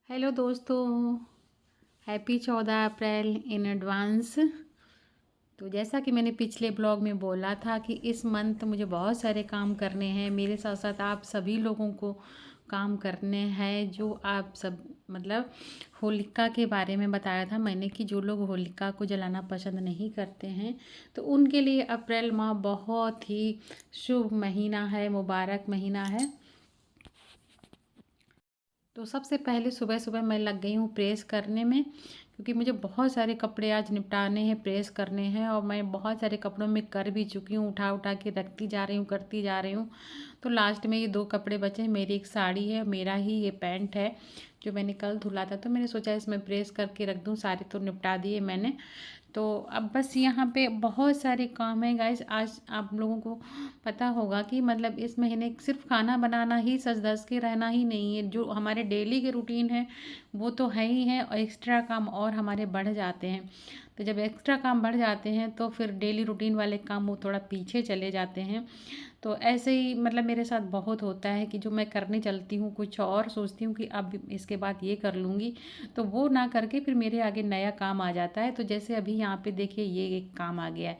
Hello दोस्तों, happy 14 April in advance. तो जैसा कि मैंने पिछले ब्लॉग में बोला था कि इस मंथ मुझे बहुत सारे काम करने हैं, मेरे साथ साथ आप सभी लोगों को काम करने हैं। जो आप सब मतलब होलिका के बारे में बताया था मैंने कि जो लोग होलिका को जलाना पसंद नहीं करते हैं तो उनके लिए अप्रैल माह बहुत ही शुभ महीना है, मुबारक महीना है। तो सबसे पहले सुबह सुबह मैं लग गई हूँ प्रेस करने में, क्योंकि मुझे बहुत सारे कपड़े आज निपटाने हैं, प्रेस करने हैं। और मैं बहुत सारे कपड़ों में कर भी चुकी हूँ, उठा उठा के रखती जा रही हूँ, करती जा रही हूँ। तो लास्ट में ये 2 कपड़े बचे हैं। मेरी एक साड़ी है, मेरा ही ये पैंट है जो मैंने कल धुला था, तो मैंने सोचा इसमें प्रेस करके रख दूँ। सारे तो निपटा दिए मैंने। तो अब बस यहाँ पे बहुत सारे काम हैं गाइस। आज आप लोगों को पता होगा कि मतलब इस महीने सिर्फ खाना बनाना ही सज धज के रहना ही नहीं है। जो हमारे डेली के रूटीन है वो तो है ही है, और एक्स्ट्रा काम और हमारे बढ़ जाते हैं। तो जब एक्स्ट्रा काम बढ़ जाते हैं तो फिर डेली रूटीन वाले काम वो थोड़ा पीछे चले जाते हैं। तो ऐसे ही मतलब मेरे साथ बहुत होता है कि जो मैं करने चलती हूँ कुछ और सोचती हूँ कि अब इसके बाद ये कर लूँगी, तो वो ना करके फिर मेरे आगे नया काम आ जाता है। तो जैसे अभी यहाँ पे देखिए ये एक काम आ गया है।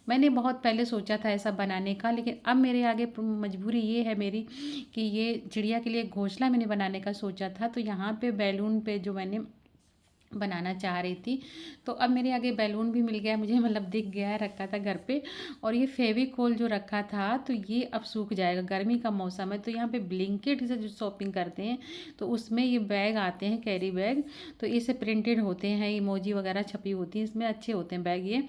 मैंने बहुत पहले सोचा था ऐसा बनाने का, लेकिन अब मेरे आगे मजबूरी ये है मेरी कि ये चिड़िया के लिए घोंसला मैंने बनाने का सोचा था। तो यहाँ पे बैलून पे जो मैंने बनाना चाह रही थी, तो अब मेरे आगे बैलून भी मिल गया मुझे, मतलब दिख गया है, रखा था घर पे। और ये फेविकोल जो रखा था तो ये अब सूख जाएगा, गर्मी का मौसम है। तो यहाँ पे ब्लिंकिट से जो शॉपिंग करते हैं तो उसमें ये बैग आते हैं, कैरी बैग। तो इसे प्रिंटेड होते हैं, इमोजी वगैरह छपी होती है इसमें, अच्छे होते हैं बैग ये।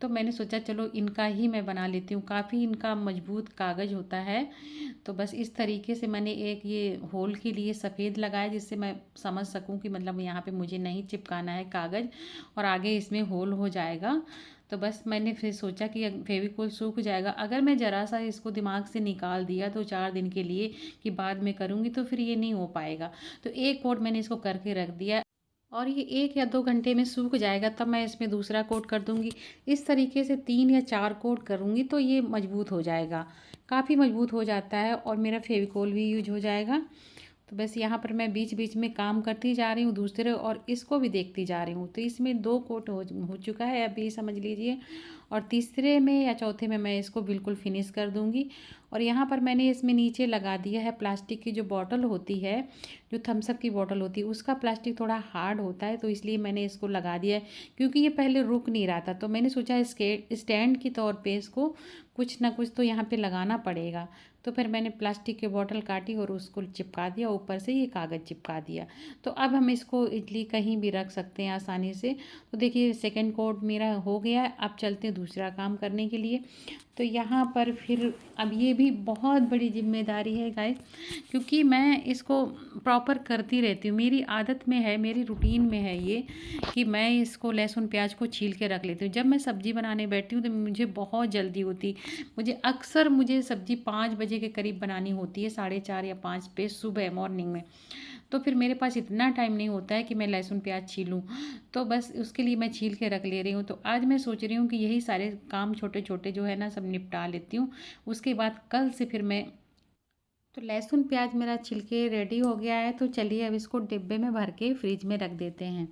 तो मैंने सोचा चलो इनका ही मैं बना लेती हूँ, काफ़ी इनका मजबूत कागज़ होता है। तो बस इस तरीके से मैंने एक ये होल के लिए सफ़ेद लगाया, जिससे मैं समझ सकूं कि मतलब यहाँ पे मुझे नहीं चिपकाना है कागज़, और आगे इसमें होल हो जाएगा। तो बस मैंने फिर सोचा कि फेविकोल सूख जाएगा, अगर मैं ज़रा सा इसको दिमाग से निकाल दिया तो 4 दिन के लिए कि बाद में करूँगी, तो फिर ये नहीं हो पाएगा। तो एक कोट मैंने इसको करके रख दिया, और ये 1 या 2 घंटे में सूख जाएगा, तब मैं इसमें दूसरा कोट कर दूंगी। इस तरीके से 3 या 4 कोट करूंगी तो ये मजबूत हो जाएगा, काफ़ी मजबूत हो जाता है, और मेरा फेविकोल भी यूज हो जाएगा। तो बस यहाँ पर मैं बीच बीच में काम करती जा रही हूँ दूसरे, और इसको भी देखती जा रही हूँ। तो इसमें 2 कोट हो चुका है अभी समझ लीजिए, और तीसरे में या चौथे में मैं इसको बिल्कुल फिनिश कर दूँगी। और यहाँ पर मैंने इसमें नीचे लगा दिया है प्लास्टिक की जो बॉटल होती है, जो थम्सअप की बॉटल होती है, उसका प्लास्टिक थोड़ा हार्ड होता है, तो इसलिए मैंने इसको लगा दिया है। क्योंकि ये पहले रुक नहीं रहा था, तो मैंने सोचा स्टैंड के तौर पे इसको कुछ ना कुछ तो यहाँ पे लगाना पड़ेगा। तो फिर मैंने प्लास्टिक की बॉटल काटी और उसको चिपका दिया, ऊपर से ये कागज़ चिपका दिया। तो अब हम इसको इडली कहीं भी रख सकते हैं आसानी से। तो देखिए सेकंड कोट मेरा हो गया है, अब चलते हैं दूसरा काम करने के लिए। तो यहाँ पर फिर अब ये भी बहुत बड़ी जिम्मेदारी है गाइस, क्योंकि मैं इसको प्रॉपर करती रहती हूँ, मेरी आदत में है, मेरी रूटीन में है ये कि मैं इसको लहसुन प्याज को छील के रख लेती हूँ। जब मैं सब्ज़ी बनाने बैठती हूँ तो मुझे बहुत जल्दी होती, मुझे सब्ज़ी 5 बजे के करीब बनानी होती है, 4:30 या 5 पे सुबह मॉर्निंग में। तो फिर मेरे पास इतना टाइम नहीं होता है कि मैं लहसुन प्याज छीलूँ, तो बस उसके लिए मैं छील के रख ले रही हूँ। तो आज मैं सोच रही हूँ कि यही सारे काम छोटे छोटे जो है ना सब निपटा लेती हूँ, उसके बाद कल से फिर मैं। तो लहसुन प्याज मेरा छिलके रेडी हो गया है, तो चलिए अब इसको डिब्बे में भर के फ्रिज में रख देते हैं।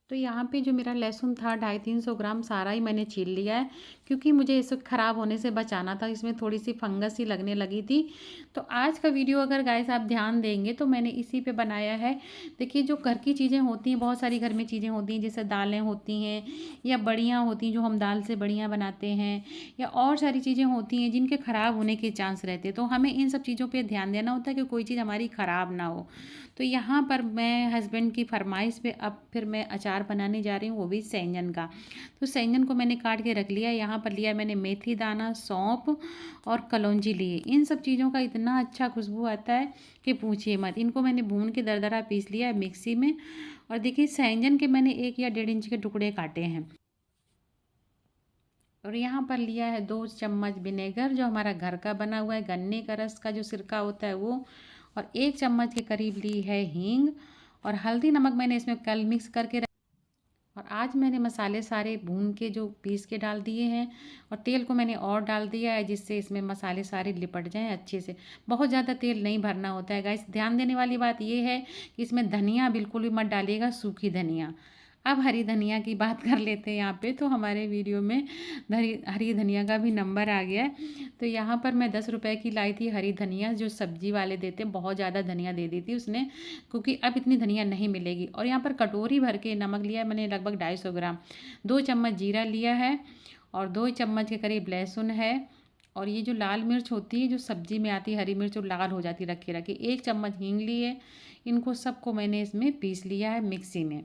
तो यहाँ पे जो मेरा लहसुन था 250-300 ग्राम सारा ही मैंने छील लिया है, क्योंकि मुझे इसे ख़राब होने से बचाना था, इसमें थोड़ी सी फंगस ही लगने लगी थी। तो आज का वीडियो अगर गाइस आप ध्यान देंगे तो मैंने इसी पे बनाया है। देखिए जो घर की चीज़ें होती हैं, बहुत सारी घर में चीज़ें होती हैं, जैसे दालें होती हैं या बड़ियाँ होती हैं जो हम दाल से बड़ियाँ बनाते हैं, या और सारी चीज़ें होती हैं जिनके ख़राब होने के चांस रहते हैं। तो हमें इन सब चीज़ों पर ध्यान देना होता है कि कोई चीज़ हमारी ख़राब ना हो। तो यहाँ पर मैं हस्बैंड की फरमाइश पे अब फिर मैं अचार बनाने जा रही हूँ, वो भी सैंजन का। तो सैंजन को मैंने काट के रख लिया। यहाँ पर लिया मैंने मेथी दाना, सौंफ और कलौंजी लिए। इन सब चीज़ों का इतना अच्छा खुशबू आता है कि पूछिए मत। इनको मैंने भून के दरदरा पीस लिया है मिक्सी में। और देखिए सैंजन के मैंने 1 या 1.5 इंच के टुकड़े काटे हैं। और यहाँ पर लिया है 2 चम्मच विनेगर, जो हमारा घर का बना हुआ है, गन्ने का रस का जो सिरका होता है वो। और 1 चम्मच के करीब ली है हींग। और हल्दी नमक मैंने इसमें कल मिक्स करके और आज मैंने मसाले सारे भून के जो पीस के डाल दिए हैं और तेल को मैंने और डाल दिया है, जिससे इसमें मसाले सारे लिपट जाएं अच्छे से। बहुत ज़्यादा तेल नहीं भरना होता है गाइस। ध्यान देने वाली बात ये है कि इसमें धनिया बिल्कुल भी मत डालिएगा, सूखी धनिया। अब हरी धनिया की बात कर लेते हैं यहाँ पे। तो हमारे वीडियो में हरी धनिया का भी नंबर आ गया है। तो यहाँ पर मैं 10 रुपए की लाई थी हरी धनिया, जो सब्जी वाले देते, बहुत ज़्यादा धनिया दे दी थी उसने, क्योंकि अब इतनी धनिया नहीं मिलेगी। और यहाँ पर कटोरी भर के नमक लिया है मैंने, लगभग 250 ग्राम। 2 चम्मच जीरा लिया है और 2 चम्मच के करीब लहसुन है। और ये जो लाल मिर्च होती है, जो सब्जी में आती है हरी मिर्च, जो लाल हो जाती है रखे रखे, 1 चम्मच हींग ली है। इनको सबको मैंने इसमें पीस लिया है मिक्सी में।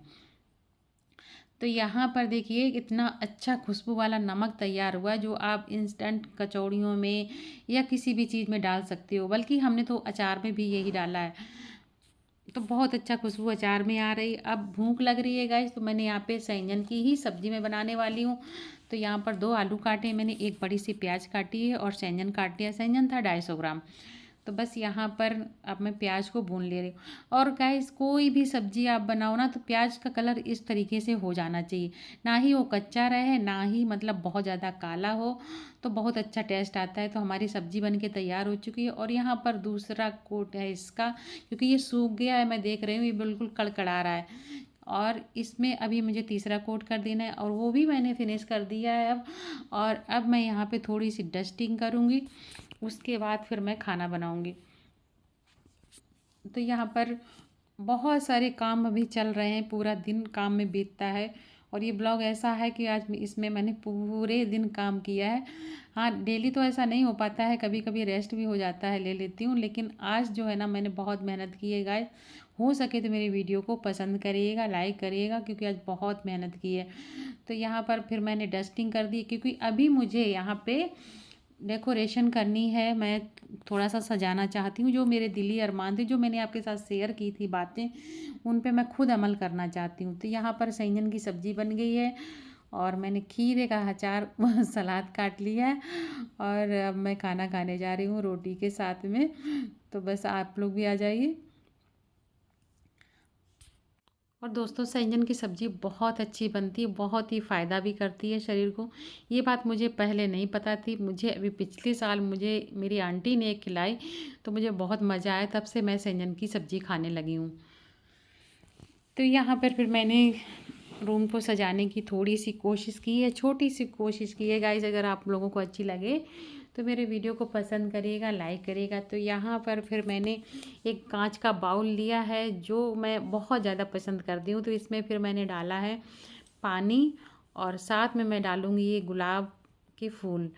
तो यहाँ पर देखिए कितना अच्छा खुशबू वाला नमक तैयार हुआ है, जो आप इंस्टेंट कचौड़ियों में या किसी भी चीज़ में डाल सकते हो, बल्कि हमने तो अचार में भी यही डाला है। तो बहुत अच्छा खुशबू अचार में आ रही। अब भूख लग रही है गाइस, तो मैंने यहाँ पे सैंजन की ही सब्जी में बनाने वाली हूँ। तो यहाँ पर 2 आलू काटे मैंने, एक बड़ी सी प्याज काटी है और सैंजन काट लिया। सैंजन था 250 ग्राम। तो बस यहाँ पर अब मैं प्याज को भून ले रही हूँ। और गाइस कोई भी सब्जी आप बनाओ ना, तो प्याज का कलर इस तरीके से हो जाना चाहिए, ना ही वो कच्चा रहे, ना ही मतलब बहुत ज़्यादा काला हो, तो बहुत अच्छा टेस्ट आता है। तो हमारी सब्जी बन के तैयार हो चुकी है। और यहाँ पर दूसरा कोट है इसका, क्योंकि ये सूख गया है, मैं देख रही हूँ ये बिल्कुल कड़कड़ा रहा है। और इसमें अभी मुझे तीसरा कोट कर देना है, और वो भी मैंने फिनिश कर दिया है अब। और अब मैं यहाँ पे थोड़ी सी डस्टिंग करूँगी, उसके बाद फिर मैं खाना बनाऊँगी। तो यहाँ पर बहुत सारे काम अभी चल रहे हैं, पूरा दिन काम में बीतता है। और ये ब्लॉग ऐसा है कि आज इसमें मैंने पूरे दिन काम किया है। हाँ, डेली तो ऐसा नहीं हो पाता है, कभी कभी रेस्ट भी हो जाता है, ले लेती हूँ। लेकिन आज जो है ना, मैंने बहुत मेहनत की है गाइस। हो सके तो मेरी वीडियो को पसंद करिएगा, लाइक करिएगा, क्योंकि आज बहुत मेहनत की है। तो यहाँ पर फिर मैंने डस्टिंग कर दी, क्योंकि अभी मुझे यहाँ पे डेकोरेशन करनी है। मैं थोड़ा सा सजाना चाहती हूँ, जो मेरे दिली अरमान थे, जो मैंने आपके साथ शेयर की थी बातें, उन पे मैं खुद अमल करना चाहती हूँ। तो यहाँ पर सैंजन की सब्ज़ी बन गई है, और मैंने खीरे का अचार सलाद काट लिया है। और अब मैं खाना खाने जा रही हूँ रोटी के साथ में। तो बस आप लोग भी आ जाइए। और दोस्तों, सैंजन की सब्ज़ी बहुत अच्छी बनती है, बहुत ही फ़ायदा भी करती है शरीर को। ये बात मुझे पहले नहीं पता थी, मुझे अभी पिछले साल मुझे मेरी आंटी ने खिलाई, तो मुझे बहुत मज़ा आया, तब से मैं सैंजन की सब्ज़ी खाने लगी हूँ। तो यहाँ पर फिर मैंने रूम को सजाने की थोड़ी सी कोशिश की है, छोटी सी कोशिश की है गाइस। अगर आप लोगों को अच्छी लगे तो मेरे वीडियो को पसंद करिएगा, लाइक करिएगा। तो यहाँ पर फिर मैंने एक कांच का बाउल लिया है, जो मैं बहुत ज़्यादा पसंद करती हूँ। तो इसमें फिर मैंने डाला है पानी, और साथ में मैं डालूँगी ये गुलाब के फूल,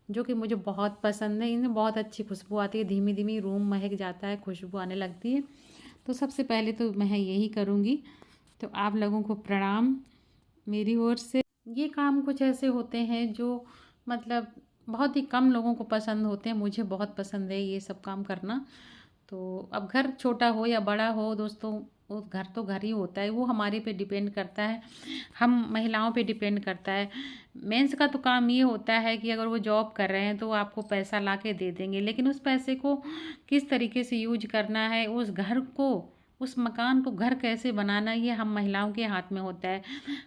जो कि मुझे बहुत पसंद है। इनमें बहुत अच्छी खुशबू आती है, धीमी धीमी रूम महक जाता है, खुशबू आने लगती है। तो सबसे पहले तो मैं यही करूँगी। तो आप लोगों को प्रणाम मेरी ओर से। ये काम कुछ ऐसे होते हैं जो मतलब बहुत ही कम लोगों को पसंद होते हैं, मुझे बहुत पसंद है ये सब काम करना। तो अब घर छोटा हो या बड़ा हो दोस्तों, वो घर तो घर ही होता है, वो हमारे पे डिपेंड करता है, हम महिलाओं पे डिपेंड करता है। मेंस का तो काम ये होता है कि अगर वो जॉब कर रहे हैं तो वो आपको पैसा ला के दे देंगे, लेकिन उस पैसे को किस तरीके से यूज करना है, उस घर को, उस मकान को घर कैसे बनाना, ये हम महिलाओं के हाथ में होता है।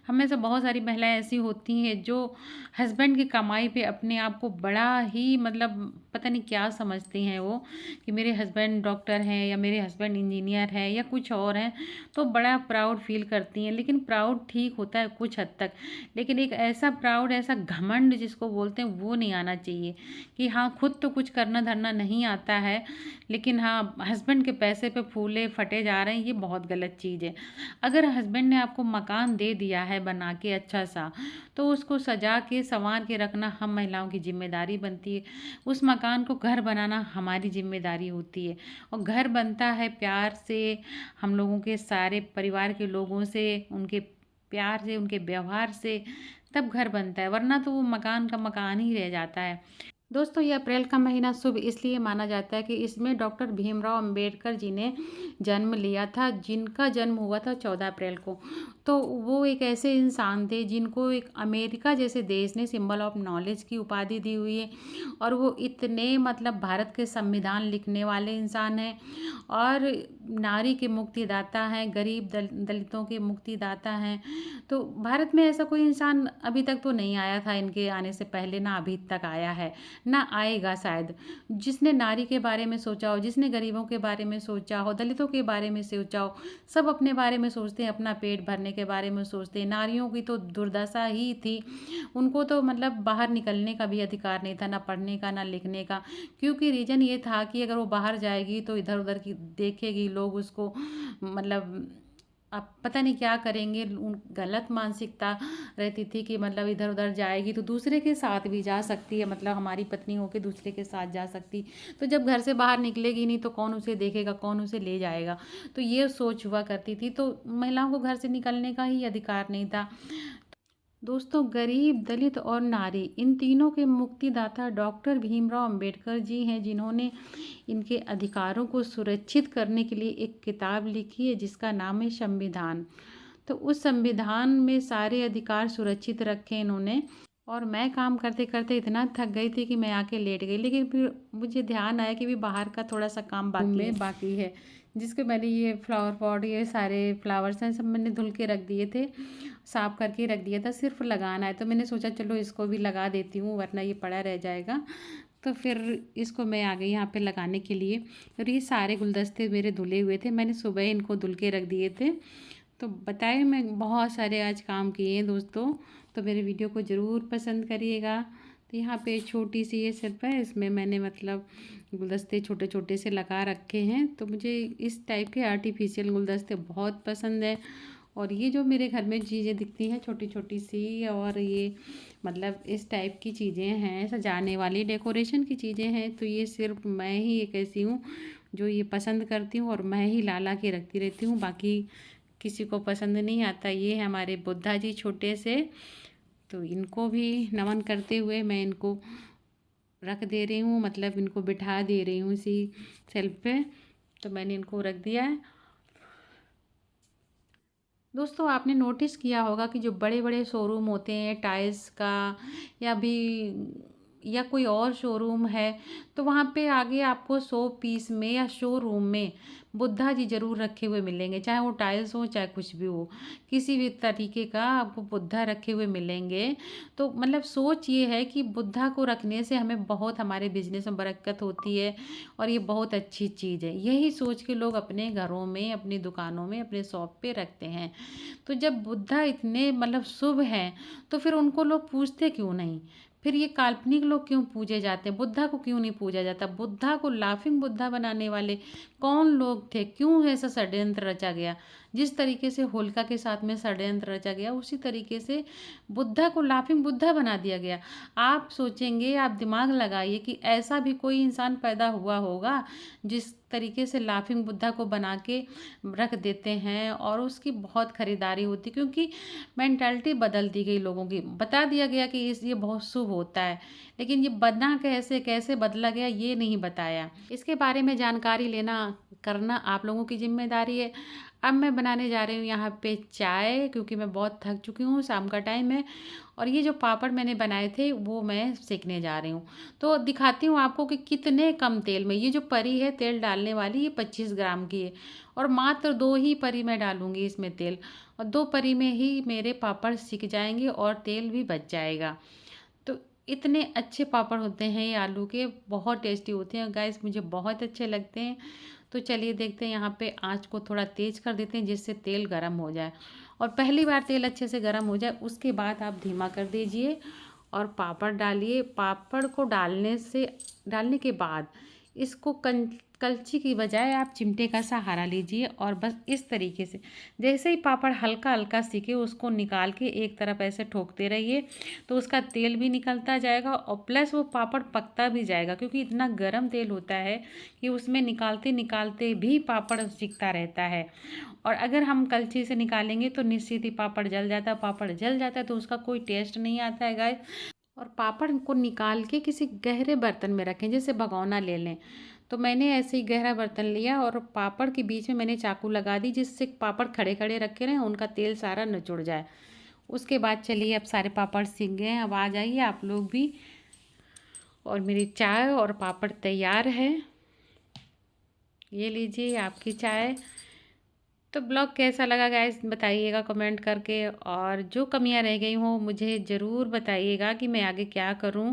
हमें से बहुत सारी महिलाएं ऐसी होती हैं जो हस्बैंड की कमाई पे अपने आप को बड़ा ही मतलब पता नहीं क्या समझती हैं वो, कि मेरे हस्बैंड डॉक्टर हैं या मेरे हस्बैंड इंजीनियर हैं या कुछ और हैं, तो बड़ा प्राउड फील करती हैं। लेकिन प्राउड ठीक होता है कुछ हद तक, लेकिन एक ऐसा प्राउड, ऐसा घमंड जिसको बोलते हैं, वो नहीं आना चाहिए कि हाँ खुद तो कुछ करना धरना नहीं आता है, लेकिन हाँ हस्बैंड के पैसे पे फूले फटे जा रहे हैं, ये बहुत गलत चीज़ है। अगर हस्बैंड ने आपको मकान दे दिया है बना के अच्छा सा, तो उसको सजा के संवार के रखना हम महिलाओं की जिम्मेदारी बनती है। उस मकान को घर बनाना हमारी जिम्मेदारी होती है। और घर बनता है प्यार से, हम लोगों के सारे परिवार के लोगों से, उनके प्यार से, उनके व्यवहार से, तब घर बनता है, वरना तो वो मकान का मकान ही रह जाता है। दोस्तों, ये अप्रैल का महीना शुभ इसलिए माना जाता है कि इसमें डॉक्टर भीमराव अंबेडकर जी ने जन्म लिया था, जिनका जन्म हुआ था 14 अप्रैल को। तो वो एक ऐसे इंसान थे जिनको एक अमेरिका जैसे देश ने सिंबल ऑफ नॉलेज की उपाधि दी हुई है, और वो इतने मतलब भारत के संविधान लिखने वाले इंसान हैं, और नारी के मुक्तिदाता हैं, गरीब दलितों के मुक्तिदाता हैं। तो भारत में ऐसा कोई इंसान अभी तक तो नहीं आया था इनके आने से पहले, ना अभी तक आया है, ना आएगा शायद, जिसने नारी के बारे में सोचा हो, जिसने गरीबों के बारे में सोचा हो, दलितों के बारे में सोचा हो। सब अपने बारे में सोचते हैं, अपना पेट भरने के बारे में सोचते हैं। नारियों की तो दुर्दशा ही थी, उनको तो मतलब बाहर निकलने का भी अधिकार नहीं था, ना पढ़ने का ना लिखने का, क्योंकि रीज़न ये था कि अगर वो बाहर जाएगी तो इधर उधर की देखेगी, लोग उसको मतलब अब पता नहीं क्या करेंगे। गलत मानसिकता रहती थी कि मतलब इधर उधर जाएगी तो दूसरे के साथ भी जा सकती है, मतलब हमारी पत्नी होके दूसरे के साथ जा सकती, तो जब घर से बाहर निकलेगी नहीं तो कौन उसे देखेगा, कौन उसे ले जाएगा। तो ये सोच हुआ करती थी, तो महिलाओं को घर से निकलने का ही अधिकार नहीं था। दोस्तों, गरीब, दलित और नारी, इन तीनों के मुक्तिदाता डॉक्टर भीमराव अंबेडकर जी हैं, जिन्होंने इनके अधिकारों को सुरक्षित करने के लिए एक किताब लिखी है जिसका नाम है संविधान। तो उस संविधान में सारे अधिकार सुरक्षित रखे इन्होंने। और मैं काम करते करते इतना थक गई थी कि मैं आके लेट गई, लेकिन फिर मुझे ध्यान आया कि भी बाहर का थोड़ा सा काम बाकी है, जिसके मैंने ये फ्लावर पॉट, ये सारे फ्लावर्स हैं, सब मैंने धुल के रख दिए थे, साफ करके रख दिया था, सिर्फ लगाना है। तो मैंने सोचा चलो इसको भी लगा देती हूँ, वरना ये पड़ा रह जाएगा। तो फिर इसको मैं आ गई यहाँ पे लगाने के लिए। और ये सारे गुलदस्ते मेरे धुले हुए थे, मैंने सुबह इनको धुल के रख दिए थे। तो बताए मैं बहुत सारे आज काम किए हैं दोस्तों, तो मेरे वीडियो को ज़रूर पसंद करिएगा। तो यहाँ पे छोटी सी ये सिर्फ है, इसमें मैंने मतलब गुलदस्ते छोटे छोटे से लगा रखे हैं। तो मुझे इस टाइप के आर्टिफिशियल गुलदस्ते बहुत पसंद है। और ये जो मेरे घर में चीज़ें दिखती हैं छोटी छोटी सी, और ये मतलब इस टाइप की चीज़ें हैं, सजाने वाली डेकोरेशन की चीज़ें हैं, तो ये सिर्फ मैं ही एक ऐसी हूँ जो ये पसंद करती हूँ, और मैं ही ला ला के रखती रहती हूँ, बाकी किसी को पसंद नहीं आता। ये है हमारे बुद्धा जी छोटे से, तो इनको भी नमन करते हुए मैं इनको रख दे रही हूँ, मतलब इनको बिठा दे रही हूँ इसी शेल्फ पे। तो मैंने इनको रख दिया है। दोस्तों, आपने नोटिस किया होगा कि जो बड़े बड़े शोरूम होते हैं टाइल्स का, या भी या कोई और शोरूम है, तो वहाँ पे आगे आपको 100 पीस में या शोरूम में बुद्धा जी ज़रूर रखे हुए मिलेंगे, चाहे वो टाइल्स हो चाहे कुछ भी हो, किसी भी तरीके का आपको बुद्धा रखे हुए मिलेंगे। तो मतलब सोच ये है कि बुद्धा को रखने से हमें बहुत, हमारे बिजनेस में बरकत होती है, और ये बहुत अच्छी चीज़ है। यही सोच के लोग अपने घरों में, अपनी दुकानों में, अपने शॉप पे रखते हैं। तो जब बुद्धा इतने मतलब शुभ हैं, तो फिर उनको लोग पूजते क्यों नहीं? फिर ये काल्पनिक लोग क्यों पूजे जाते हैं? बुद्धा को क्यों नहीं पूजा जाता? बुद्धा को लाफिंग बुद्धा बनाने वाले कौन लोग थे? क्यों ऐसा षड्यंत्र रचा गया? जिस तरीके से होलिका के साथ में षड्यंत्र रचा गया, उसी तरीके से बुद्धा को लाफिंग बुद्धा बना दिया गया। आप सोचेंगे, आप दिमाग लगाइए कि ऐसा भी कोई इंसान पैदा हुआ होगा जिस तरीके से लाफिंग बुद्धा को बना के रख देते हैं, और उसकी बहुत खरीदारी होती, क्योंकि मेंटालिटी बदल दी गई लोगों की। बता दिया गया कि ये बहुत शुभ होता है, लेकिन ये बना कैसे कैसे बदला गया ये नहीं बताया। इसके बारे में जानकारी लेना करना आप लोगों की जिम्मेदारी है। अब मैं बनाने जा रही हूँ यहाँ पे चाय, क्योंकि मैं बहुत थक चुकी हूँ, शाम का टाइम है। और ये जो पापड़ मैंने बनाए थे वो मैं सेकने जा रही हूँ। तो दिखाती हूँ आपको कि कितने कम तेल में, ये जो परी है तेल डालने वाली, ये 25 ग्राम की है, और मात्र 2 ही परी मैं डालूँगी इसमें तेल, और 2 परी में ही मेरे पापड़ सिक जाएंगे और तेल भी बच जाएगा। तो इतने अच्छे पापड़ होते हैं ये आलू के, बहुत टेस्टी होते हैं गाइस, मुझे बहुत अच्छे लगते हैं। तो चलिए देखते हैं, यहाँ पे आँच को थोड़ा तेज़ कर देते हैं जिससे तेल गर्म हो जाए, और पहली बार तेल अच्छे से गर्म हो जाए उसके बाद आप धीमा कर दीजिए और पापड़ डालिए। पापड़ को डालने के बाद इसको कलछी की बजाय आप चिमटे का सहारा लीजिए, और बस इस तरीके से जैसे ही पापड़ हल्का हल्का सीखे उसको निकाल के एक तरफ ऐसे ठोकते रहिए, तो उसका तेल भी निकलता जाएगा, और प्लस वो पापड़ पकता भी जाएगा, क्योंकि इतना गर्म तेल होता है कि उसमें निकालते निकालते भी पापड़ सिकता रहता है। और अगर हम कलछी से निकालेंगे तो निश्चित ही पापड़ जल जाता है, पापड़ जल जाता है तो उसका कोई टेस्ट नहीं आता है गाइस। और पापड़ को निकाल के किसी गहरे बर्तन में रखें, जैसे भगोना ले लें, तो मैंने ऐसे ही गहरा बर्तन लिया और पापड़ के बीच में मैंने चाकू लगा दी, जिससे पापड़ खड़े खड़े रखे रहें, उनका तेल सारा निचुड़ जाए। उसके बाद चलिए अब सारे पापड़ सीख गए हैं, अब आ जाइए आप लोग भी। और मेरी चाय और पापड़ तैयार है, ये लीजिए आपकी चाय। तो ब्लॉग कैसा लगा गाइस बताइएगा कमेंट करके, और जो कमियां रह गई हों मुझे ज़रूर बताइएगा कि मैं आगे क्या करूं।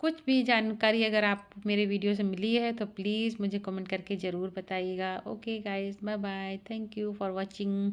कुछ भी जानकारी अगर आप मेरे वीडियो से मिली है तो प्लीज़ मुझे कमेंट करके ज़रूर बताइएगा। Okay guys, bye bye, thank you for watching.